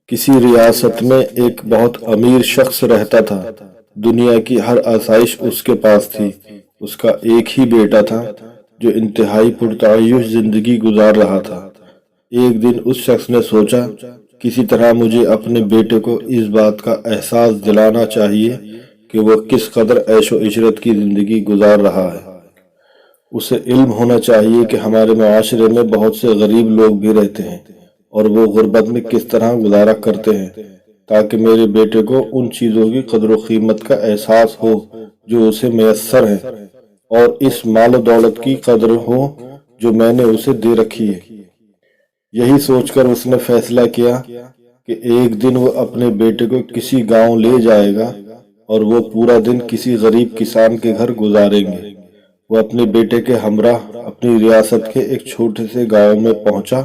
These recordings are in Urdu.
کسی ریاست میں ایک بہت امیر شخص رہتا تھا۔ دنیا کی ہر آسائش اس کے پاس تھی۔ اس کا ایک ہی بیٹا تھا جو انتہائی پرتعیش زندگی گزار رہا تھا۔ ایک دن اس شخص نے سوچا، کسی طرح مجھے اپنے بیٹے کو اس بات کا احساس دلانا چاہیے کہ وہ کس قدر عیش و عشرت کی زندگی گزار رہا ہے۔ اسے علم ہونا چاہیے کہ ہمارے معاشرے میں بہت سے غریب لوگ بھی رہتے ہیں اور وہ غربت میں کس طرح گزارا کرتے ہیں، تاکہ میرے بیٹے کو ان چیزوں کی قدر و قیمت کا احساس ہو جو اسے میسر ہے، اور اس مال و دولت کی قدر ہو جو میں نے اسے دے رکھی ہے۔ یہی سوچ کر اس نے فیصلہ کیا کہ ایک دن وہ اپنے بیٹے کو کسی گاؤں لے جائے گا اور وہ پورا دن کسی غریب کسان کے گھر گزاریں گے۔ وہ اپنے بیٹے کے ہمراہ اپنی ریاست کے ایک چھوٹے سے گاؤں میں پہنچا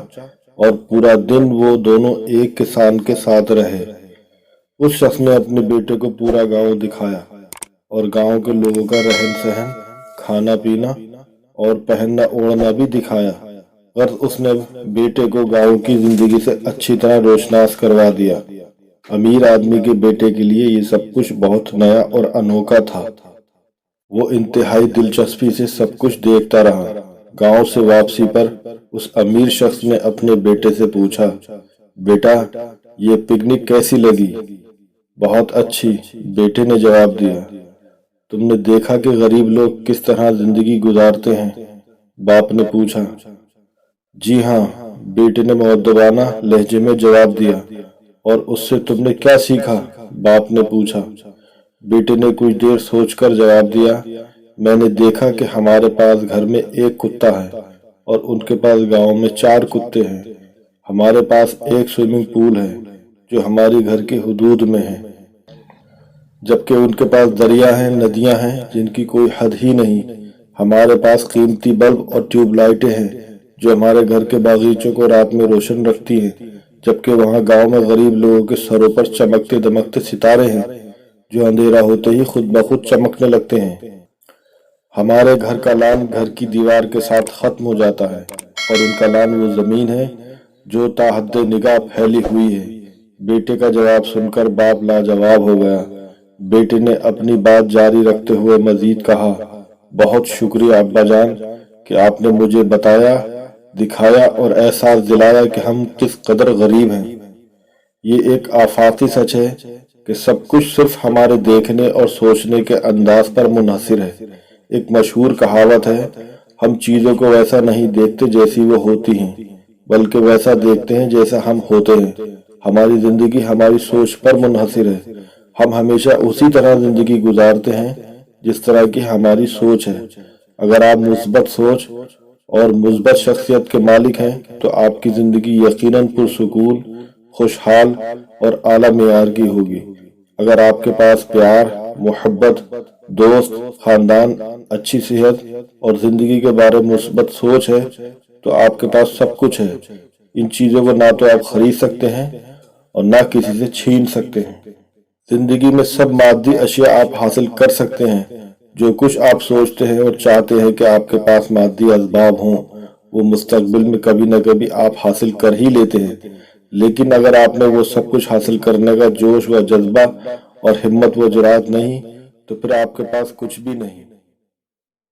اور پورا دن وہ دونوں ایک کسان کے ساتھ رہے۔ اس شخص نے اپنے بیٹے کو پورا گاؤں دکھایا اور گاؤں کے لوگوں کا رہن سہن، کھانا پینا اور پہننا اوڑھنا بھی دکھایا۔ غرض اس نے بیٹے کو گاؤں کی زندگی سے اچھی طرح روشناس کروا دیا۔ امیر آدمی کے بیٹے کے لیے یہ سب کچھ بہت نیا اور انوکھا تھا۔ وہ انتہائی دلچسپی سے سب کچھ دیکھتا رہا۔ گاؤں سے واپسی پر اس امیر شخص نے اپنے بیٹے سے پوچھا، بیٹا یہ پکنک کیسی لگی؟ بہت اچھی، بیٹے نے جواب دیا۔ تم نے دیکھا کہ غریب لوگ کس طرح زندگی گزارتے ہیں؟ باپ نے پوچھا۔ جی ہاں، بیٹے نے مؤدبانہ لہجے میں جواب دیا۔ اور اس سے تم نے کیا سیکھا؟ باپ نے پوچھا۔ بیٹے نے کچھ دیر سوچ کر جواب دیا، میں نے دیکھا کہ ہمارے پاس گھر میں ایک کتا ہے اور ان کے پاس گاؤں میں 4 کتے ہیں۔ ہمارے پاس ایک سوئمنگ پول ہے جو ہماری گھر کی حدود میں ہے، جبکہ ان کے پاس دریا ہیں، ندیاں ہیں جن کی کوئی حد ہی نہیں۔ ہمارے پاس قیمتی بلب اور ٹیوب لائٹیں ہیں جو ہمارے گھر کے باغیچوں کو رات میں روشن رکھتی ہیں، جبکہ وہاں گاؤں میں غریب لوگوں کے سروں پر چمکتے دمکتے ستارے ہیں جو اندھیرا ہوتے ہی خود بخود چمکنے لگتے ہیں۔ ہمارے گھر کا لان گھر کی دیوار کے ساتھ ختم ہو جاتا ہے، اور ان کا لان وہ زمین ہے جو تا حد نگاہ پھیلی ہوئی ہے۔ بیٹے کا جواب سن کر باپ لاجواب ہو گیا۔ بیٹے نے اپنی بات جاری رکھتے ہوئے مزید کہا، بہت شکریہ ابا جان کہ آپ نے مجھے بتایا، دکھایا اور احساس دلایا کہ ہم کس قدر غریب ہیں۔ یہ ایک آفاقی سچ ہے کہ سب کچھ صرف ہمارے دیکھنے اور سوچنے کے انداز پر منحصر ہے۔ ایک مشہور کہاوت ہے، ہم چیزوں کو ویسا نہیں دیکھتے جیسی وہ ہوتی ہیں، بلکہ ویسا دیکھتے ہیں جیسا ہم ہوتے ہیں۔ ہماری زندگی ہماری سوچ پر منحصر ہے۔ ہم ہمیشہ اسی طرح زندگی گزارتے ہیں جس طرح کی ہماری سوچ ہے۔ اگر آپ مثبت سوچ اور مثبت شخصیت کے مالک ہیں تو آپ کی زندگی یقیناً پرسکون، خوشحال اور اعلیٰ معیار کی ہوگی۔ اگر آپ کے پاس پیار، محبت، دوست، خاندان، اچھی صحت اور زندگی کے بارے میں مثبت سوچ ہے تو آپ کے پاس سب کچھ ہے۔ ان چیزوں کو نہ تو آپ خرید سکتے ہیں اور نہ کسی سے چھین سکتے ہیں۔ زندگی میں سب مادی اشیاء آپ حاصل کر سکتے ہیں۔ جو کچھ آپ سوچتے ہیں اور چاہتے ہیں کہ آپ کے پاس مادی اسباب ہوں، وہ مستقبل میں کبھی نہ کبھی آپ حاصل کر ہی لیتے ہیں۔ لیکن اگر آپ میں وہ سب کچھ حاصل کرنے کا جوش و جذبہ اور ہمت و جرات نہیں تو پھر آپ کے پاس کچھ بھی نہیں۔